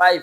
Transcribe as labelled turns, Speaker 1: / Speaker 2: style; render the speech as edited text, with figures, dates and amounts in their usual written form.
Speaker 1: 5.